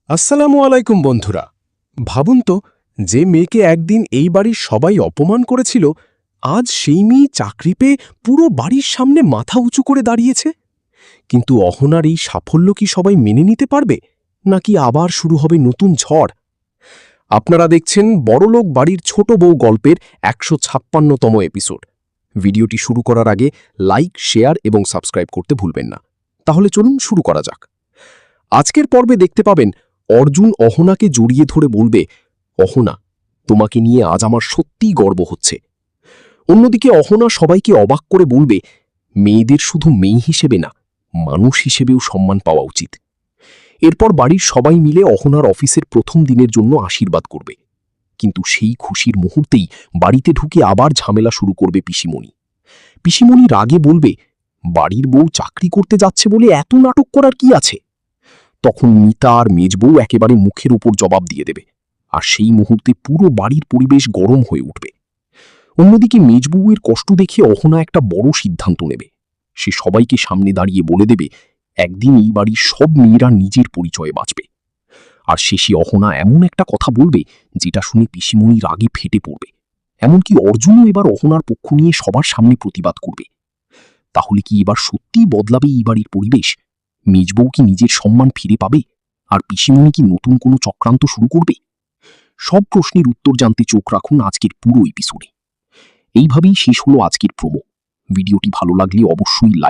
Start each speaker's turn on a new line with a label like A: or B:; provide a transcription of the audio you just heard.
A: আসসালামু আলাইকুম বন্ধুরা। ভাবুন তো, যে মেয়েকে একদিন এই বাড়ির সবাই অপমান করেছিল, আজ সেই মেয়ে চাকরি পেয়ে পুরো বাড়ির সামনে মাথা উঁচু করে দাঁড়িয়েছে। কিন্তু অহনার এই সাফল্য কি সবাই মেনে নিতে পারবে, নাকি আবার শুরু হবে নতুন ঝড়? আপনারা দেখছেন বড়লোক বাড়ির ছোট বউ গল্পের ১৫৬তম এপিসোড। ভিডিওটি শুরু করার আগে লাইক, শেয়ার এবং সাবস্ক্রাইব করতে ভুলবেন না। তাহলে চলুন শুরু করা যাক। আজকের পর্বে দেখতে পাবেন অর্জুন অহনাকে জড়িয়ে ধরে বলবে, অহনা, তোমাকে নিয়ে আজ আমার সত্যিই গর্ব হচ্ছে। অন্যদিকে অহনা সবাইকে অবাক করে বলবে, মেয়েদের শুধু মেয়ে হিসেবে না, মানুষ হিসেবেও সম্মান পাওয়া উচিত। এরপর বাড়ির সবাই মিলে অহনার অফিসের প্রথম দিনের জন্য আশীর্বাদ করবে। কিন্তু সেই খুশির মুহূর্তেই বাড়িতে ঢুকে আবার ঝামেলা শুরু করবে পিসিমণি। পিসিমণি রাগে বলবে, বাড়ির বউ চাকরি করতে যাচ্ছে বলে এত নাটক করার কি আছে? তখন মিতা আর মেজবউ একেবারে মুখের উপর জবাব দিয়ে দেবে, আর সেই মুহূর্তে পুরো বাড়ির পরিবেশ গরম হয়ে উঠবে। অন্যদিকে মেজবউয়ের কষ্ট দেখে অহনা একটা বড় সিদ্ধান্ত নেবে। সে সবাইকে সামনে দাঁড়িয়ে বলে দেবে, একদিন এই বাড়ির সব মেয়েরা নিজের পরিচয়ে বাঁচবে। আর শেষে অহনা এমন একটা কথা বলবে যেটা শুনে পিসিমণি রাগে ফেটে পড়বে। এমনকি অর্জুনও এবার অহনার পক্ষ নিয়ে সবার সামনে প্রতিবাদ করবে। তাহলে কি এবার সত্যিই বদলাবে এই বাড়ির পরিবেশ? মেজবউ কি নিজের সম্মান ফিরে পাবে, আর পিসিমণি কি নতুন কোনো চক্রান্ত শুরু করবে? সব প্রশ্নের উত্তর জানতে চোখ রাখুন আজকের পুরো এপিসোডে। এইভাবেই শেষ হলো আজকের প্রোমো। ভিডিওটি ভালো লাগলে অবশ্যই লাইক